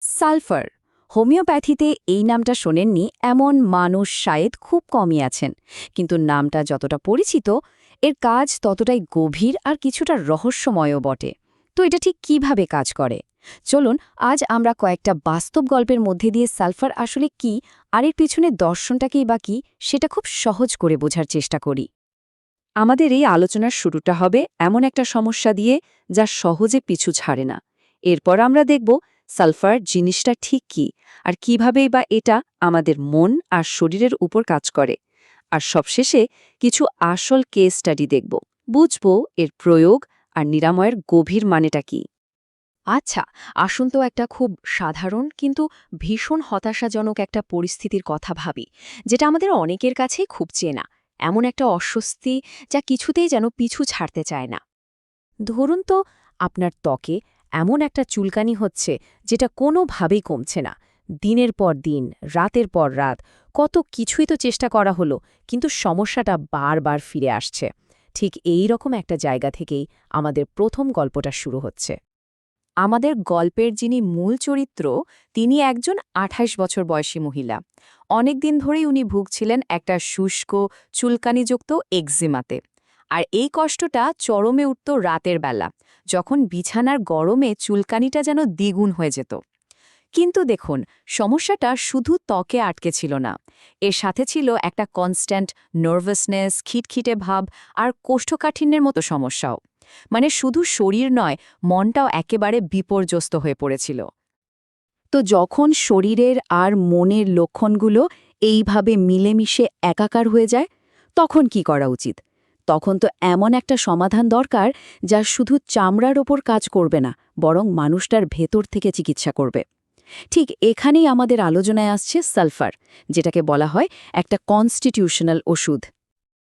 Sulphur. হোমিওপ্যাথিতে এই নামটা শোনেননি এমন মানুষ শায়দ খুব কমই আছেন, কিন্তু নামটা যতটা পরিচিত, এর কাজ ততটাই গভীর আর কিছুটা রহস্যময়ও বটে। তো এটা ঠিক কিভাবে কাজ করে? চলুন আজ আমরা কয়েকটা বাস্তব গল্পের মধ্যে দিয়ে সালফার আসলে কি আর এর পিছনে দর্শনটাকেই বা কি সেটা খুব সহজ করে বোঝার চেষ্টা করি। আমাদের এই আলোচনার শুরুটা হবে এমন একটা সমস্যা দিয়ে যা সহজে পিছু ছাড়ে না। এরপর আমরা দেখব সালফার জিনিসটা ঠিক কি, আর কিভাবেই বা এটা আমাদের মন আর শরীরের উপর কাজ করে। আর সবশেষে কিছু আসল কেস স্টাডি দেখব, বুঝব এর প্রয়োগ আর নিরাময়ের গভীর মানেটা কি। আচ্ছা, আসুন তো একটা খুব সাধারণ কিন্তু ভীষণ হতাশাজনক একটা পরিস্থিতির কথা ভাবি, যেটা আমাদের অনেকের কাছেই খুব চেনা। এমন একটা অস্বস্তি যা কিছুতেই যেন পিছু ছাড়তে চায় না। ধরুন তো, আপনার ত্বকে এমন একটা চুলকানি হচ্ছে যেটা কোনোভাবেই কমছে না। দিনের পর দিন, রাতের পর রাত, কত কিছুই তো চেষ্টা করা হলো, কিন্তু সমস্যাটা বারবার ফিরে আসছে। ঠিক এই রকম একটা জায়গা থেকেই আমাদের প্রথম গল্পটা শুরু হচ্ছে। আমাদের গল্পের যিনি মূল চরিত্র, তিনি একজন ২৮ বছর বয়সী মহিলা। অনেকদিন ধরেই উনি ভুগছিলেন একটা শুষ্ক, চুলকানিযুক্ত একজিমাতে। আর এই কষ্টটা চরমে উঠত রাতের বেলা, যখন বিছানার গরমে চুলকানিটা যেন দ্বিগুণ হয়ে যেত। কিন্তু দেখুন, সমস্যাটা শুধু ত্বকে আটকে ছিল না। এর সাথে ছিল একটা কনস্ট্যান্ট নার্ভাসনেস, খিটখিটে ভাব আর কোষ্ঠকাঠিন্যের মতো সমস্যাও। মানে শুধু শরীর নয়, মনটাও একেবারে বিপর্যস্ত হয়ে পড়েছিল। তো যখন শরীরের আর মনের লক্ষণগুলো এইভাবে মিলেমিশে একাকার হয়ে যায়, তখন কি করা উচিত? তখন তো এমন একটা সমাধান দরকার যা শুধু চামড়ার ওপর কাজ করবে না, বরং মানুষটার ভেতর থেকে চিকিৎসা করবে। ঠিক এখানেই আমাদের আলোচনায় আসছে সালফার, যেটাকে বলা হয় একটা কনস্টিটিউশনাল ওষুধ।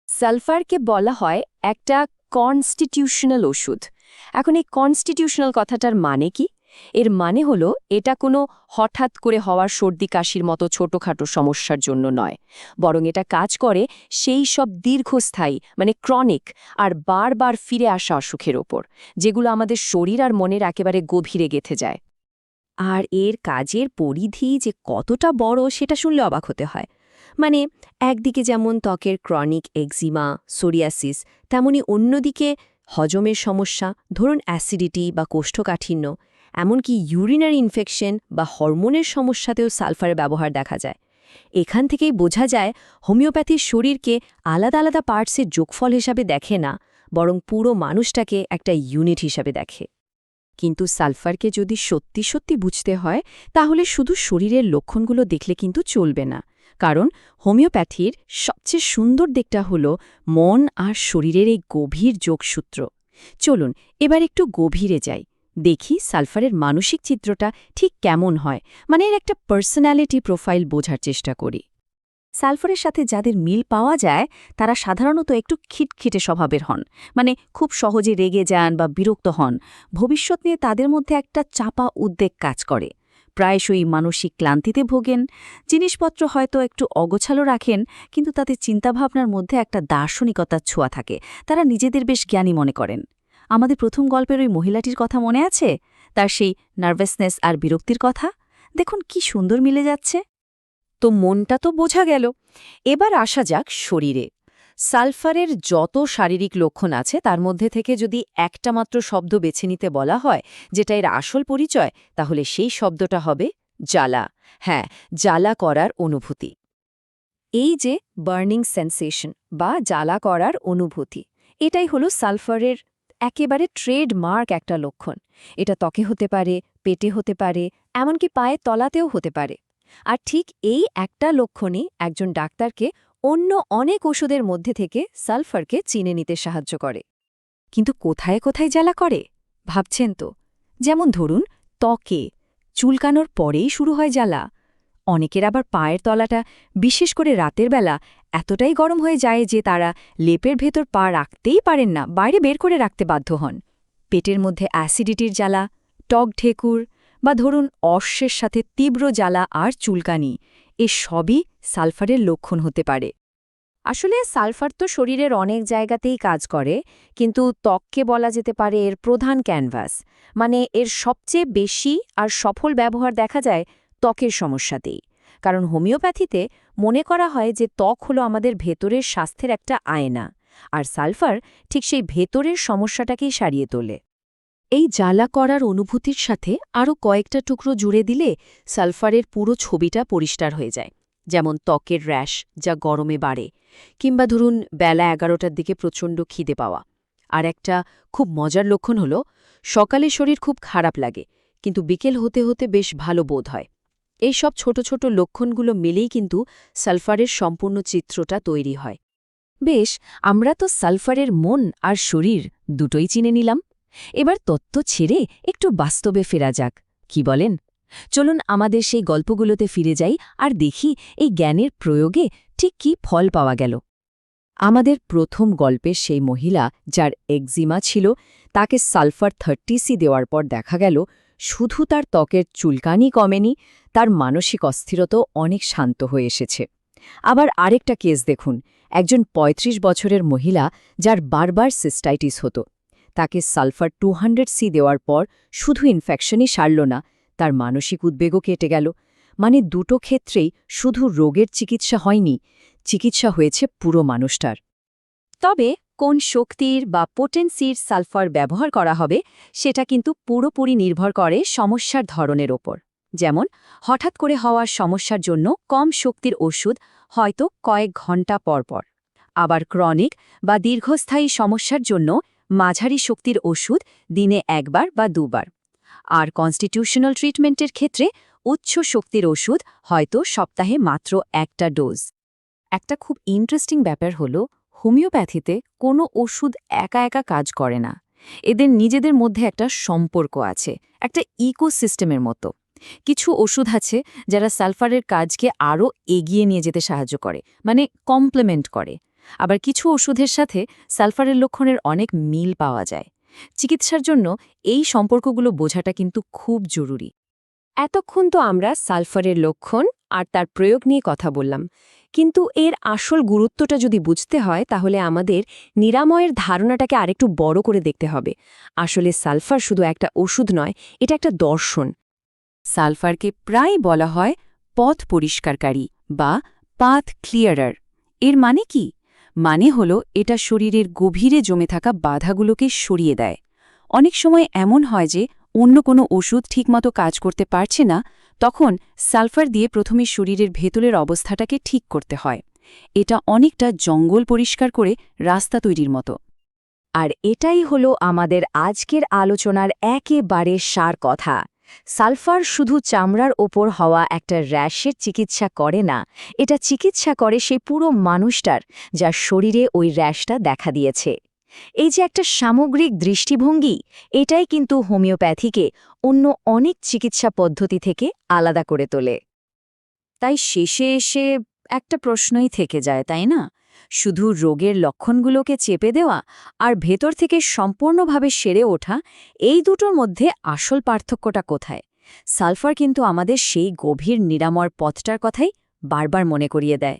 সালফারকে বলা হয় একটা কনস্টিটিউশনাল ওষুধ। এখন এই কনস্টিটিউশনাল কথাটার মানে কি? এর মানে হলো এটা কোনো হঠাৎ করে হওয়ার সর্দি কাশির মতো ছোটখাটো সমস্যার জন্য নয়, বরং এটা কাজ করে সেই সব দীর্ঘস্থায়ী, মানে ক্রনিক আর বারবার ফিরে আসা অসুখের ওপর, যেগুলো আমাদের শরীর আর মনের একেবারে গভীরে গেঁথে যায়। আর এর কাজের পরিধি যে কতটা বড় সেটা শুনলে অবাক হতে হয়। মানে একদিকে যেমন ত্বকের ক্রনিক এক্সিমা, সোরিয়াসিস, তেমনি অন্যদিকে হজমের সমস্যা, ধরুন অ্যাসিডিটি বা কোষ্ঠকাঠিন্য, এমনকি ইউরিনারি ইনফেকশন বা হরমোনের সমস্যাতেও সালফারের ব্যবহার দেখা যায়। এখান থেকেই বোঝা যায় হোমিওপ্যাথির শরীরকে আলাদা আলাদা পার্টসের যোগফল হিসাবে দেখে না, বরং পুরো মানুষটাকে একটা ইউনিট হিসাবে দেখে। কিন্তু সালফারকে যদি সত্যি সত্যি বুঝতে হয়, তাহলে শুধু শরীরের লক্ষণগুলো দেখলে কিন্তু চলবে না। কারণ হোমিওপ্যাথির সবচেয়ে সুন্দর দিকটা হল মন আর শরীরের এই গভীর যোগসূত্র। চলুন এবার একটু গভীরে যাই, দেখি সালফারের মানসিক চিত্রটা ঠিক কেমন হয়, মানে এর একটা পার্সোনালিটি প্রোফাইল বোঝার চেষ্টা করি। সালফারের সাথে যাদের মিল পাওয়া যায়, তারা সাধারণত একটু খিটখিটে স্বভাবের হন। মানে খুব সহজে রেগে যান বা বিরক্ত হন। ভবিষ্যৎ নিয়ে তাদের মধ্যে একটা চাপা উদ্বেগ কাজ করে। প্রায়শই মানসিক ক্লান্তিতে ভোগেন। জিনিসপত্র হয়তো একটু অগোছালো রাখেন, কিন্তু তাদের চিন্তাভাবনার মধ্যে একটা দার্শনিকতার ছোঁয়া থাকে। তারা নিজেদের বেশ জ্ঞানী মনে করেন। আমাদের প্রথম গল্পের ওই মহিলাটির কথা মনে আছে? তার সেই নার্ভাসনেস আর বিরক্তির কথা দেখুন কি সুন্দর মিলে যাচ্ছে। তো মনটা তো বোঝা গেল। এবার আসা যাক শরীরে। সালফারের যত শারীরিক লক্ষণ আছে তার মধ্যে থেকে যদি একটা মাত্র শব্দ বেছে নিতে বলা হয়, যেটা এর আসল পরিচয়, তাহলে সেই শব্দটা হবে জ্বালা। হ্যাঁ, জ্বালা করার অনুভূতি। এই যে বার্নিং সেন্সেশন বা জ্বালা করার অনুভূতি, এটাই হলো সালফারের একেবারে ট্রেডমার্ক একটা লক্ষণ। এটা ত্বকে হতে পারে, পেটে হতে পারে, এমনকি পায়ের তলাতেও হতে পারে। আর ঠিক এই একটা লক্ষণই একজন ডাক্তারকে অন্য অনেক ওষুধের মধ্যে থেকে সালফারকে চিনে নিতে সাহায্য করে। কিন্তু কোথায় কোথায় জ্বালা করে ভাবছেন তো? যেমন ধরুন ত্বকে চুলকানোর পরেই শুরু হয় জ্বালা। অনেকের আবার পায়ের তলাটা, বিশেষ করে রাতের বেলা, এতটাই গরম হয়ে যায় যে তারা লেপের ভেতর পা রাখতেই পারেন না, বাইরে বের করে রাখতে বাধ্য হন। পেটের মধ্যে অ্যাসিডিটির জ্বালা, টক ঢেকুর, বা ধরুন অশ্বের সাথে তীব্র জ্বালা আর চুলকানি, এ সবই সালফারের লক্ষণ হতে পারে। আসলে সালফার তো শরীরের অনেক জায়গাতেই কাজ করে, কিন্তু ত্বককে বলা যেতে পারে এর প্রধান ক্যানভাস। মানে এর সবচেয়ে বেশি আর সফল ব্যবহার দেখা যায় ত্বকের সমস্যাতেই। কারণ হোমিওপ্যাথিতে মনে করা হয় যে ত্বক হলো আমাদের ভেতরের স্বাস্থ্যের একটা আয়না, আর সালফার ঠিক সেই ভেতরের সমস্যাটাকেই সারিয়ে তোলে। এই জ্বালা করার অনুভূতির সাথে আরও কয়েকটা টুকরো জুড়ে দিলে সালফারের পুরো ছবিটা পরিষ্কার হয়ে যায়। যেমন ত্বকের র্যাশ যা গরমে বাড়ে, কিংবা ধরুন বেলা 11টার দিকে প্রচণ্ড খিদে পাওয়া। আর একটা খুব মজার লক্ষণ হলো সকালে শরীর খুব খারাপ লাগে, কিন্তু বিকেল হতে হতে বেশ ভালো বোধ হয়। এই সব ছোট ছোট লক্ষণগুলো মিলেই কিন্তু সালফারের সম্পূর্ণ চিত্রটা তৈরি হয়। বেশ, আমরা তো সালফারের মন আর শরীর দুটোই চিনে নিলাম। এবার তত্ত্ব ছেড়ে একটু বাস্তবে ফেরা যাক, কি বলেন? চলুন আমাদের সেই গল্পগুলোতে ফিরে যাই আর দেখি এই জ্ঞানের প্রয়োগে ঠিক কী ফল পাওয়া গেল। আমাদের প্রথম গল্পের সেই মহিলা যার একজিমা ছিল, তাকে সালফার 30C দেওয়ার পর দেখা গেল শুধু তার ত্বকের চুলকানি কমেনি, তার মানসিক অস্থিরতাও অনেক শান্ত হয়ে এসেছে। আবার আরেকটা কেস দেখুন, একজন ৩৫ বছরের মহিলা যার বারবার সিস্টাইটিস হতো, তাকে সালফার 200C দেওয়ার পর শুধু ইনফেকশনই সারল না, তার মানসিক উদ্বেগও কেটে গেল। মানে দুটো ক্ষেত্রেই শুধু রোগের চিকিৎসা হয়নি, চিকিৎসা হয়েছে পুরো মানুষটার। তবে কোন শক্তির বা পোটেন্সির সালফার ব্যবহার করা হবে সেটা কিন্তু পুরোপুরি নির্ভর করে সমস্যার ধরনের ওপর। যেমন হঠাৎ করে হওয়ার সমস্যার জন্য কম শক্তির ওষুধ হয়তো কয়েক ঘন্টা পর পর, আবার ক্রনিক বা দীর্ঘস্থায়ী সমস্যার জন্য মাঝারি শক্তির ওষুধ দিনে একবার বা দুবার। আর কনস্টিটিউশনাল ট্রিটমেন্টের ক্ষেত্রে উচ্চ শক্তির ওষুধ হয়তো সপ্তাহে মাত্র একটা ডোজ। একটা খুব ইন্টারেস্টিং ব্যাপার হলো হোমিওপ্যাথিতে কোনো ওষুধ একা একা কাজ করে না। এদের নিজেদের মধ্যে একটা সম্পর্ক আছে, একটা ইকোসিস্টেমের মতো। কিছু ওষুধ আছে যারা সালফারের কাজকে আরও এগিয়ে নিয়ে যেতে সাহায্য করে, মানে কমপ্লিমেন্ট করে। আবার কিছু ওষুধের সাথে সালফারের লক্ষণের অনেক মিল পাওয়া যায়। চিকিৎসার জন্য এই সম্পর্কগুলো বোঝাটা কিন্তু খুব জরুরি। এতক্ষণ তো আমরা সালফারের লক্ষণ আর তার প্রয়োগ নিয়ে কথা বললাম, কিন্তু এর আসল গুরুত্বটা যদি বুঝতে হয় তাহলে আমাদের নিরাময়ের ধারণাটাকে আরেকটু বড় করে দেখতে হবে। আসলে সালফার শুধু একটা ওষুধ নয়, এটা একটা দর্শন। সালফারকে প্রায় বলা হয় পথ পরিষ্কারকারী বা পাথ ক্লিয়ারার। এর মানে কি? মানে হলো এটা শরীরের গভীরে জমে থাকা বাধাগুলোকে সরিয়ে দেয়। অনেক সময় এমন হয় যে অন্য কোনো ওষুধ ঠিকমতো কাজ করতে পারছে না, তখন সালফার দিয়ে প্রথমে শরীরের ভেতরের অবস্থাটাকে ঠিক করতে হয়। এটা অনেকটা জঙ্গল পরিষ্কার করে রাস্তা তৈরির মতো। আর এটাই হলো আমাদের আজকের আলোচনার একেবারে সার কথা। সালফার শুধু চামড়ার ওপর হওয়া একটা র্যাশের চিকিৎসা করে না, এটা চিকিৎসা করে সেই পুরো মানুষটার যার শরীরে ওই র্যাশটা দেখা দিয়েছে। এই যে একটা সামগ্রিক দৃষ্টিভঙ্গি, এটাই কিন্তু হোমিওপ্যাথিকে অন্য অনেক চিকিৎসা পদ্ধতি থেকে আলাদা করে তোলে। তাই শেষে এসে একটা প্রশ্নই থেকে যায়, তাই না? শুধু রোগের লক্ষণগুলোকে চেপে দেওয়া আর ভেতর থেকে সম্পূর্ণভাবে সেরে ওঠা, এই দুটোর মধ্যে আসল পার্থক্যটা কোথায়? সালফার কিন্তু আমাদের সেই গভীর নিরাময়ের পথটার কথাই বারবার মনে করিয়ে দেয়।